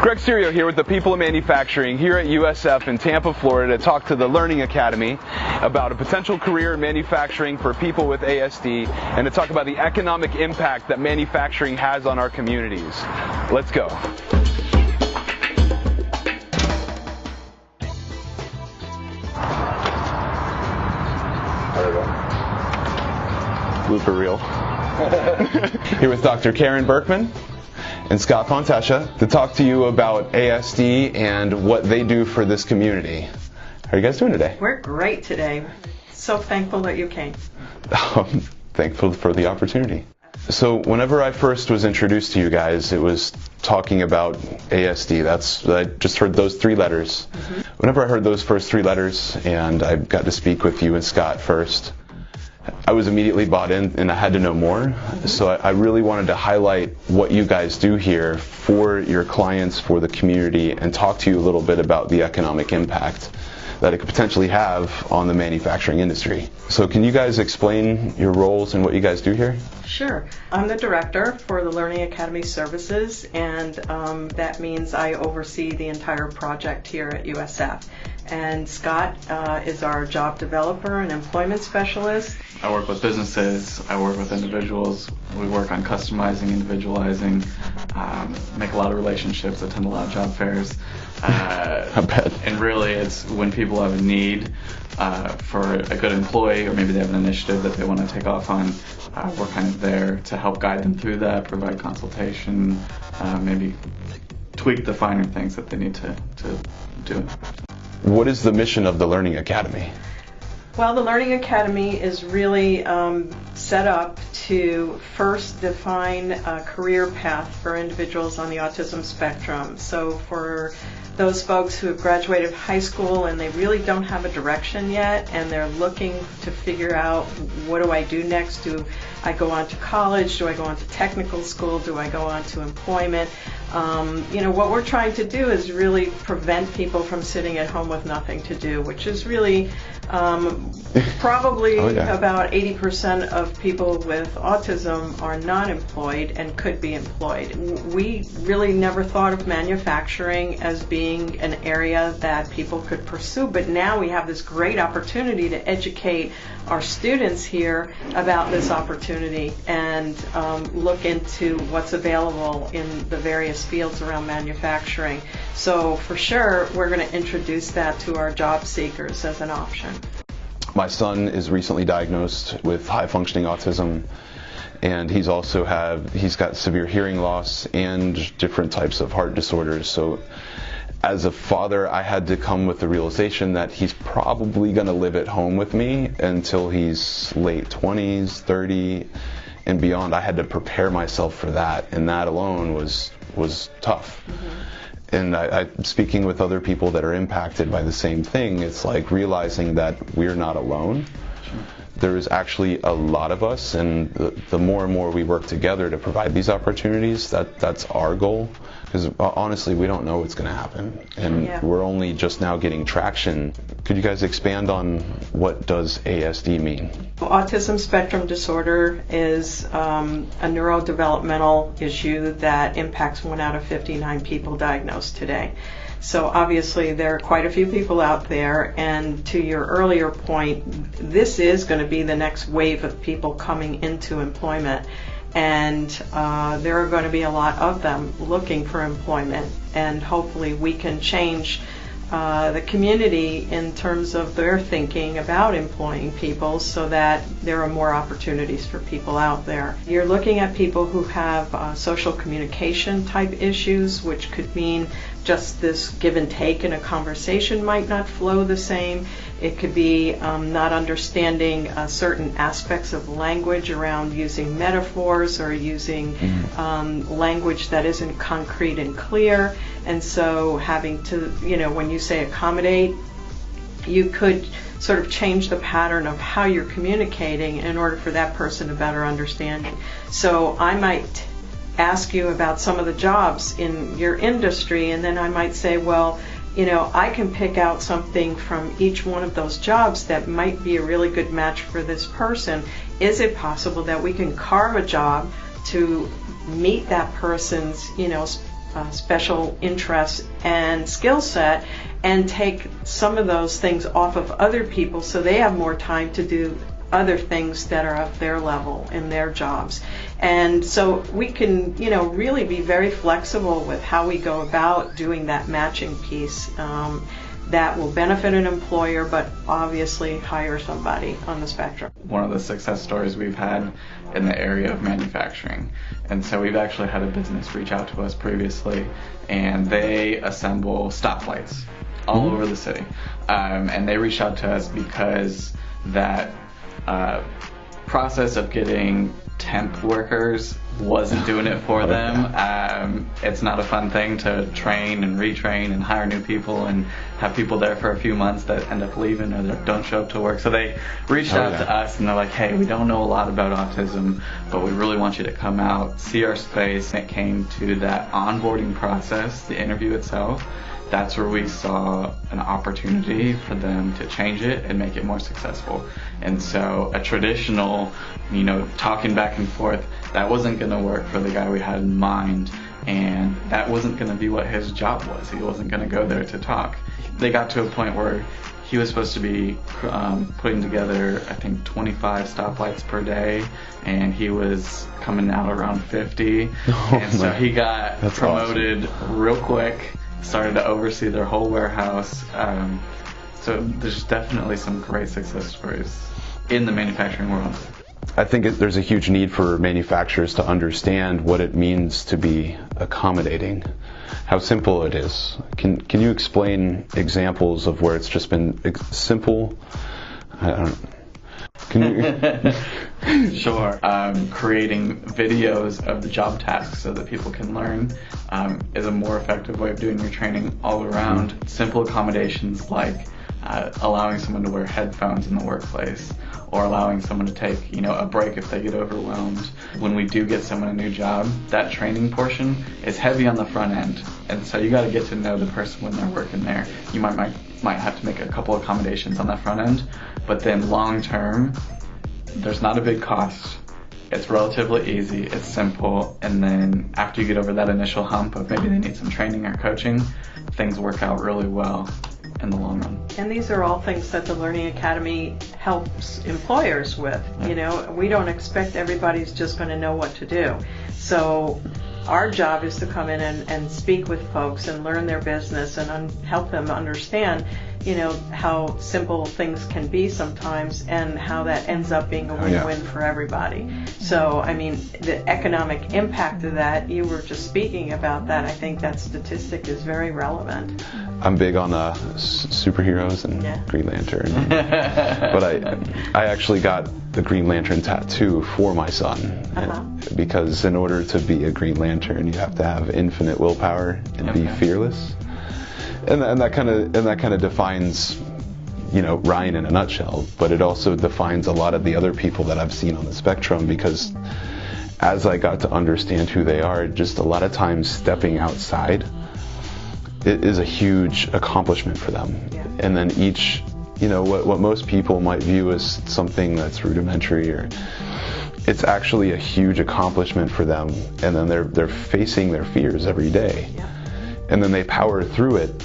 Greg Serio here with the People of Manufacturing here at USF in Tampa, Florida to talk to the Learning Academy about a potential career in manufacturing for people with ASD and to talk about the economic impact that manufacturing has on our communities. Let's go. Blooper reel. Here with Dr. Karen Berkman and Scott Fontesha to talk to you about ASD and what they do for this community. How are you guys doing today? We're great today. So thankful that you came. Thankful for the opportunity. So whenever I first was introduced to you guys, it was talking about ASD. I just heard those three letters. Whenever I heard those first three letters and I got to speak with you and Scott first, I was immediately bought in and I had to know more. So I really wanted to highlight what you guys do here for your clients, for the community, and talk to you a little bit about the economic impact that it could potentially have on the manufacturing industry. So can you guys explain your roles and what you guys do here? Sure. I'm the director for the Learning Academy Services, and that means I oversee the entire project here at USF. And Scott is our job developer and employment specialist. I work with businesses, I work with individuals, we work on customizing, individualizing, make a lot of relationships, attend a lot of job fairs. I bet. And really it's when people have a need for a good employee, or maybe they have an initiative that they want to take off on, we're kind of there to help guide them through that, provide consultation, maybe tweak the finer things that they need to do. What is the mission of the Learning Academy? Well, the Learning Academy is really set up to first define a career path for individuals on the autism spectrum. So for those folks who have graduated high school and they really don't have a direction yet and they're looking to figure out, what do I do next? Do I go on to college? Do I go on to technical school? Do I go on to employment? What we're trying to do is really prevent people from sitting at home with nothing to do, which is really probably about 80% of people with autism are not employed and could be employed. We really never thought of manufacturing as being an area that people could pursue, but now we have this great opportunity to educate our students here about this opportunity and look into what's available in the various fields around manufacturing. So for sure, we're going to introduce that to our job seekers as an option. My son is recently diagnosed with high-functioning autism, and he's got severe hearing loss and different types of heart disorders. So as a father, I had to come with the realization that he's probably going to live at home with me until he's late 20s, 30, and beyond. I had to prepare myself for that, and that alone was tough. And speaking with other people that are impacted by the same thing, it's like realizing that we're not alone. There is actually a lot of us, and the more and more we work together to provide these opportunities, that's our goal. Because honestly, we don't know what's going to happen, and we're only just now getting traction. Could you guys expand on what does ASD mean? Autism spectrum disorder is a neurodevelopmental issue that impacts 1 out of 59 people diagnosed today. So obviously there are quite a few people out there, and to your earlier point, this is going to be the next wave of people coming into employment. And there are going to be a lot of them looking for employment, and hopefully we can change the community in terms of their thinking about employing people so that there are more opportunities for people out there. You're looking at people who have social communication type issues, which could mean just this give and take in a conversation might not flow the same. It could be not understanding certain aspects of language around using metaphors or using language that isn't concrete and clear. And so having to, when you say accommodate, you could sort of change the pattern of how you're communicating in order for that person to better understand you. So I might ask you about some of the jobs in your industry, and then I might say, well, I can pick out something from each one of those jobs that might be a really good match for this person. Is it possible that we can carve a job to meet that person's, special interests and skill set, and take some of those things off of other people so they have more time to do other things that are of their level in their jobs. And so we can, really be very flexible with how we go about doing that matching piece that will benefit an employer, but obviously hire somebody on the spectrum. One of the success stories we've had in the area of manufacturing. And so we've actually had a business reach out to us previously, and they assemble stoplights all over the city. And they reached out to us because that process of getting temp workers wasn't doing it for them. It's not a fun thing to train and retrain and hire new people and have people there for a few months that end up leaving or that don't show up to work. So they reached out to us and they're like, hey, we don't know a lot about autism, but we really want you to come out, see our space. And it came to that onboarding process, the interview itself. That's where we saw an opportunity for them to change it and make it more successful. And so a traditional, talking back and forth, that wasn't going to work for the guy we had in mind, and that wasn't going to be what his job was. He wasn't going to go there to talk. They got to a point where he was supposed to be putting together, I think, 25 stoplights per day, and he was coming out around 50. So he got promoted real quick. Started to oversee their whole warehouse. So there's definitely some great success stories in the manufacturing world. I think there's a huge need for manufacturers to understand what it means to be accommodating, how simple it is. Can you explain examples of where it's just been simple? I don't know. Sure. Creating videos of the job tasks so that people can learn is a more effective way of doing your training all around. Simple accommodations like allowing someone to wear headphones in the workplace, or allowing someone to take a break if they get overwhelmed. When we do get someone a new job, that training portion is heavy on the front end, and so you got to get to know the person when they're working there. You might have to make a couple accommodations on the front end, but then long term, there's not a big cost. It's relatively easy, it's simple, and then after you get over that initial hump of maybe they need some training or coaching, things work out really well in the long run. And these are all things that the Learning Academy helps employers with. We don't expect everybody's just going to know what to do. So our job is to come in and speak with folks and learn their business and help them understand how simple things can be sometimes, and how that ends up being a win-win for everybody. So, the economic impact of that, you were just speaking about that. I think that statistic is very relevant. I'm big on superheroes and Green Lantern. But I actually got the Green Lantern tattoo for my son. Because in order to be a Green Lantern, you have to have infinite willpower and be fearless. And that kind of defines, Ryan in a nutshell. But it also defines a lot of the other people that I've seen on the spectrum, because as I got to understand who they are, just a lot of times stepping outside, it is a huge accomplishment for them. And then each, what most people might view as something that's rudimentary, or it's actually a huge accomplishment for them. And then they're facing their fears every day. And then they power through it.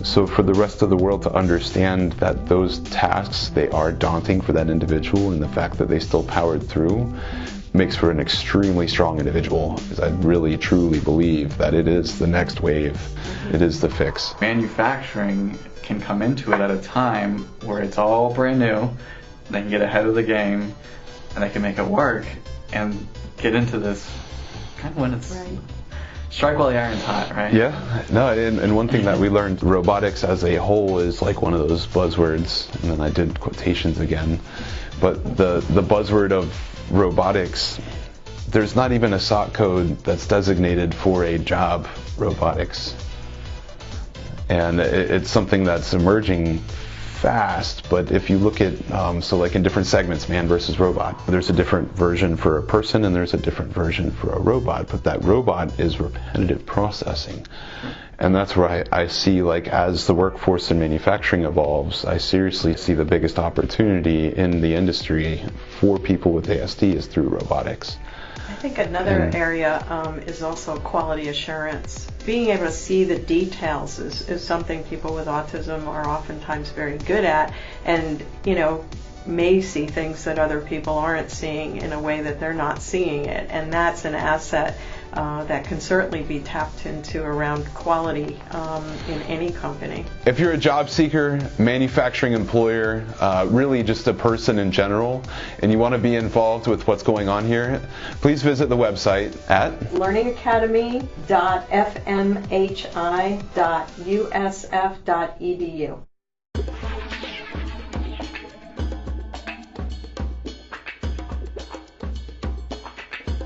So for the rest of the world to understand that those tasks, they are daunting for that individual, and the fact that they still powered through makes for an extremely strong individual, because I really truly believe that it is the next wave. It is the fix. Manufacturing can come into it at a time where it's all brand new. They can get ahead of the game, and they can make it work and get into this kind of when it's strike while the iron's hot, right? Yeah. No, and one thing that we learned, robotics as a whole is like one of those buzzwords, and then I did quotations again. But the buzzword of robotics, there's not even a SOC code that's designated for a job, robotics. And it's something that's emerging fast, but if you look at, so like in different segments, man versus robot, there's a different version for a person and there's a different version for a robot, but that robot is repetitive processing. And that's where I see, like, as the workforce in manufacturing evolves, I seriously see the biggest opportunity in the industry for people with ASD is through robotics. think another area is also quality assurance. Being able to see the details is something people with autism are oftentimes very good at, and may see things that other people aren't seeing in a way that they're not seeing it, and that's an asset that can certainly be tapped into around quality in any company. If you're a job seeker, manufacturing employer, really just a person in general, and you want to be involved with what's going on here, please visit the website at learningacademy.fmhi.usf.edu.